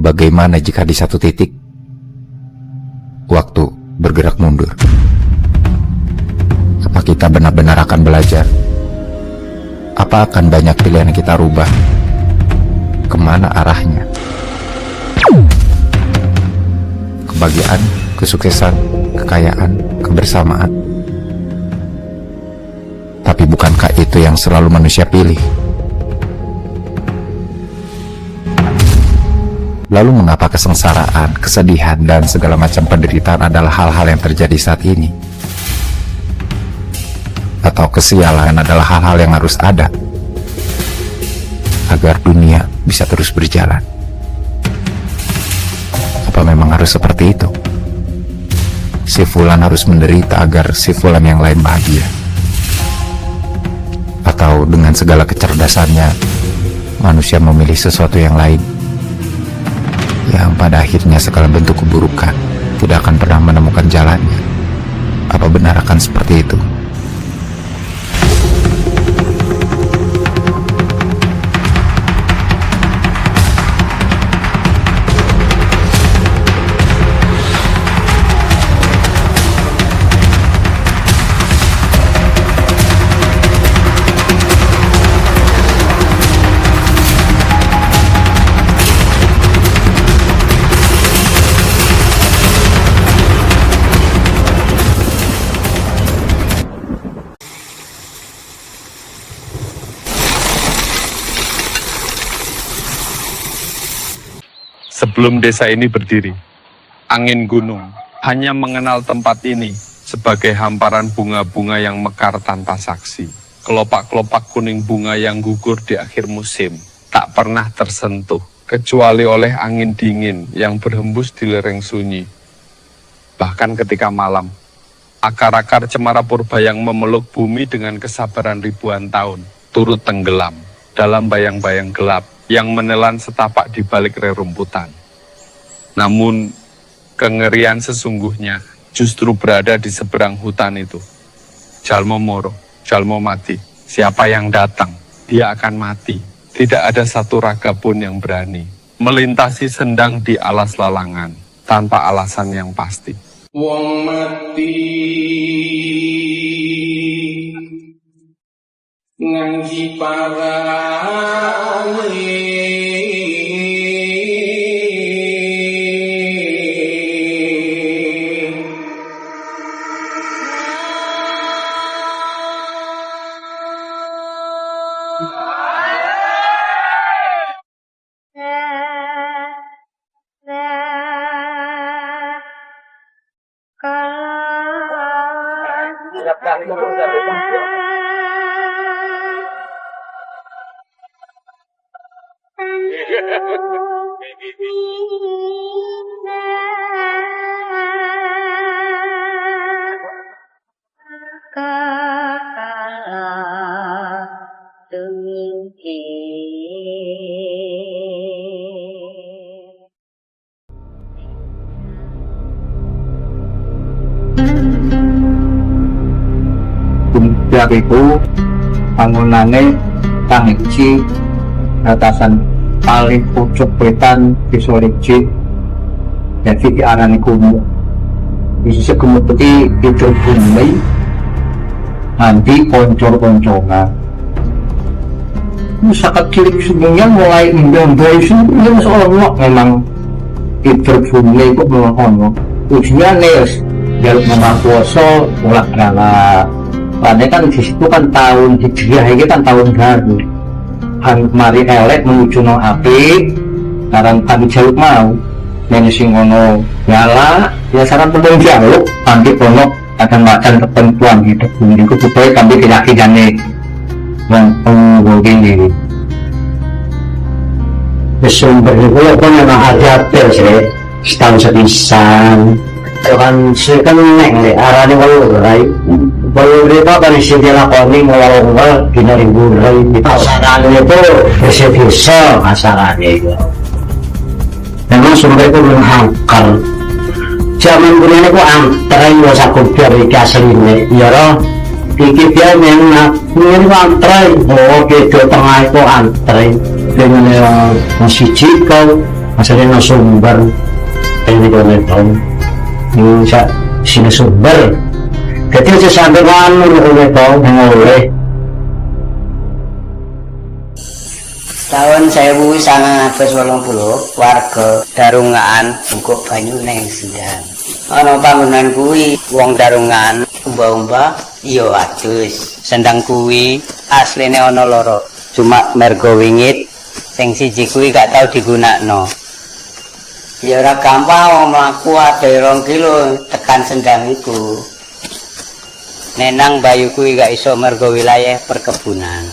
Bagaimana jika di satu titik waktu bergerak mundur? Apa kita benar-benar akan belajar? Apa akan banyak pilihan yang kita rubah? Kemana arahnya? Kebahagiaan, kesuksesan, kekayaan, kebersamaan. Tapi bukankah itu yang selalu manusia pilih? Lalu mengapa kesengsaraan, kesedihan, dan segala macam penderitaan adalah hal-hal yang terjadi saat ini? Atau kesialan adalah hal-hal yang harus ada agar dunia bisa terus berjalan? Apa memang harus seperti itu? Si fulan harus menderita agar si fulan yang lain bahagia? Atau dengan segala kecerdasannya, manusia memilih sesuatu yang lain, yang pada akhirnya segala bentuk keburukan tidak akan pernah menemukan jalannya? Apa benar akan seperti itu? Sebelum desa ini berdiri, angin gunung hanya mengenal tempat ini sebagai hamparan bunga-bunga yang mekar tanpa saksi. Kelopak-kelopak kuning bunga yang gugur di akhir musim tak pernah tersentuh, kecuali oleh angin dingin yang berhembus di lereng sunyi. Bahkan ketika malam, akar-akar cemara purba yang memeluk bumi dengan kesabaran ribuan tahun turut tenggelam dalam bayang-bayang gelap yang menelan setapak di balik rerumputan. Namun, kengerian sesungguhnya justru berada di seberang hutan itu. Jalmo moro, jalmo mati. Siapa yang datang, dia akan mati. Tidak ada satu raga pun yang berani melintasi sendang di alas lalangan tanpa alasan yang pasti. Wong mati nganti parane Puncak itu bangunannya kang iki atasan paling pucuk wetan bisa licik, jadi diarani Gumuk. Bisa Gumuk itu hidup bumi nanti poncor-poncongan. Masyarakat cilik sebenarnya mulai menjambai sebenarnya seolah-olah memang hidup bumi itu melongo. Ujian nih jaluk mengakuoso mulak galak. Padahal kan di situ kan tahun hijriah ini kan tahun baru. Mari elek menuju no api, sekarang kami jaluk mau. Nene singono nyala, ya saran penting jaluk, nanti ponok akan macan ketentuan hidup bumi itu supaya kami keyakinannya yang penggugin ini. Sumber itu ya pun memang ada sih, setahun sepisan. Kan sih kan neng deh arahnya kalau berai baru berapa kali sih dia lakoni ngawal gina ribu berai di pasarannya itu desa-desa pasarannya itu memang sumber itu belum angker zaman dulu itu antara yang wasa kubiar iki aslinya ya roh iki dia memang ini antara oh gitu tengah itu antara dengan musik jikau maksudnya sumber ini kalau tahu yung sa sinusumber jadi sampai mana udah tahu ngoleh tahun 1980 warga Darungan bungkuk banyu neng sindang ana bangunan kuwi wong Darungan umba-umba iya adus sendang kuwi asline ana loro cuma mergo wingit sing siji kuwi gak tau digunakno ya ora gampang wong mlaku ade 2 kilo tekan sendang iku nenang bayu kuwi gak iso mergo wilayah perkebunan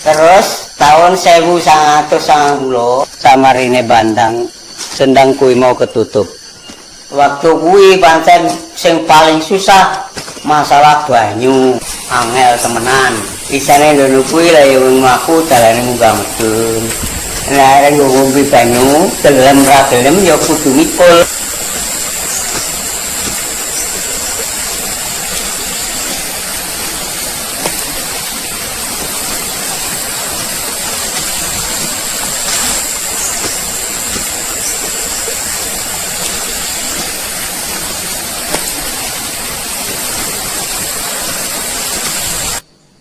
terus tahun 1990 samarine bandang sendang kuwi mau ketutup waktu kuwi pancen sing paling susah masalah banyu angel temenan isane ngono kuwi lha yo aku dalane munggah medun nek ngombe banyu gelem ra gelem yo kudu mikul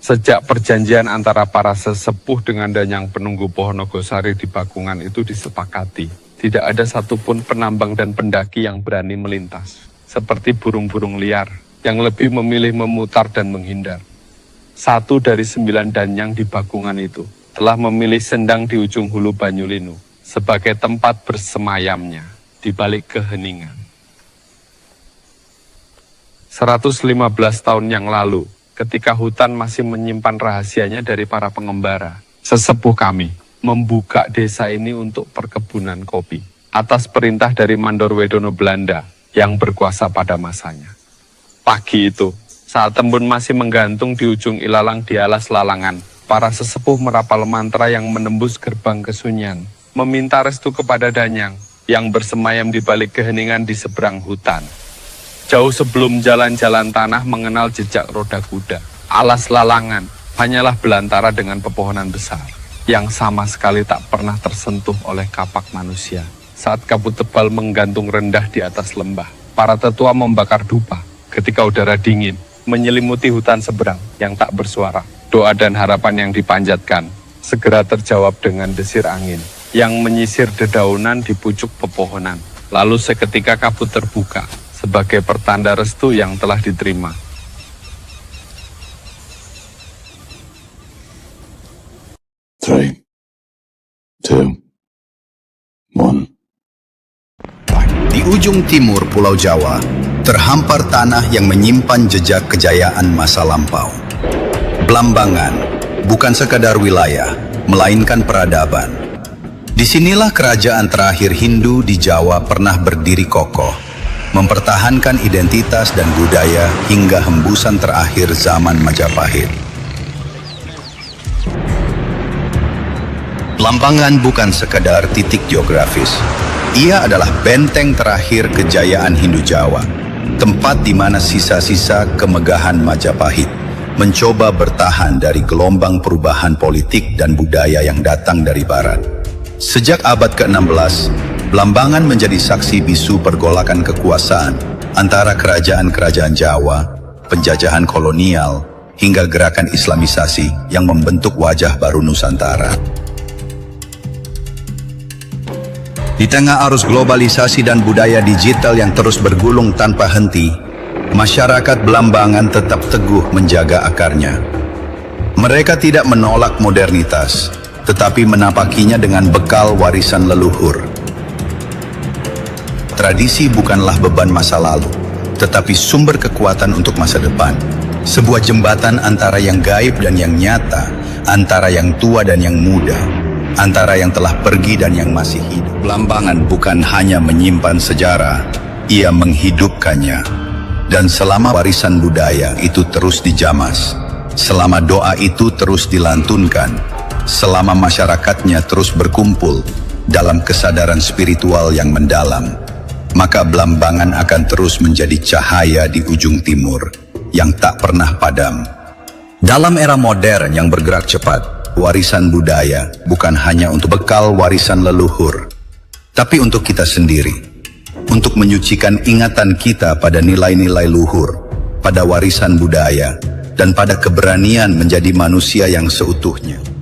Sejak perjanjian antara para sesepuh dengan Danyang penunggu pohon Nogosari di Bakungan itu disepakati, tidak ada satupun penambang dan pendaki yang berani melintas, seperti burung-burung liar yang lebih memilih memutar dan menghindar. 1 dari 9 Danyang di Bakungan itu telah memilih sendang di ujung hulu Banyulinu sebagai tempat bersemayamnya di balik keheningan. 115 tahun yang lalu, ketika hutan masih menyimpan rahasianya dari para pengembara, sesepuh kami membuka desa ini untuk perkebunan kopi atas perintah dari Mandor Wedono Belanda yang berkuasa pada masanya. Pagi itu, saat embun masih menggantung di ujung ilalang di alas lalangan, para sesepuh merapal mantra yang menembus gerbang kesunyian, meminta restu kepada Danyang yang bersemayam di balik keheningan di seberang hutan. Jauh sebelum jalan-jalan tanah mengenal jejak roda kuda, alas lalangan hanyalah belantara dengan pepohonan besar yang sama sekali tak pernah tersentuh oleh kapak manusia. Saat kabut tebal menggantung rendah di atas lembah, para tetua membakar dupa ketika udara dingin menyelimuti hutan seberang yang tak bersuara. Doa dan harapan yang dipanjatkan segera terjawab dengan desir angin yang menyisir dedaunan di pucuk pepohonan. Lalu seketika kabut terbuka sebagai pertanda restu yang telah diterima. Three, two, one. Di ujung timur Pulau Jawa, terhampar tanah yang menyimpan jejak kejayaan masa lampau. Blambangan bukan sekadar wilayah, melainkan peradaban. Disinilah kerajaan terakhir Hindu di Jawa pernah berdiri kokoh, mempertahankan identitas dan budaya hingga hembusan terakhir zaman Majapahit. Blambangan bukan sekadar titik geografis. Ia adalah benteng terakhir kejayaan Hindu Jawa, tempat di mana sisa-sisa kemegahan Majapahit mencoba bertahan dari gelombang perubahan politik dan budaya yang datang dari barat. Sejak abad ke-16, Blambangan menjadi saksi bisu pergolakan kekuasaan antara kerajaan-kerajaan Jawa, penjajahan kolonial, hingga gerakan Islamisasi yang membentuk wajah baru Nusantara. Di tengah arus globalisasi dan budaya digital yang terus bergulung tanpa henti, masyarakat Blambangan tetap teguh menjaga akarnya. Mereka tidak menolak modernitas, tetapi menapakinya dengan bekal warisan leluhur. Tradisi bukanlah beban masa lalu, tetapi sumber kekuatan untuk masa depan. Sebuah jembatan antara yang gaib dan yang nyata, antara yang tua dan yang muda, antara yang telah pergi dan yang masih hidup. Blambangan bukan hanya menyimpan sejarah, ia menghidupkannya. Dan selama warisan budaya itu terus dijamas, selama doa itu terus dilantunkan, selama masyarakatnya terus berkumpul dalam kesadaran spiritual yang mendalam, maka Blambangan akan terus menjadi cahaya di ujung timur yang tak pernah padam. Dalam era modern yang bergerak cepat, warisan budaya bukan hanya untuk bekal warisan leluhur, tapi untuk kita sendiri, untuk menyucikan ingatan kita pada nilai-nilai luhur, pada warisan budaya, dan pada keberanian menjadi manusia yang seutuhnya.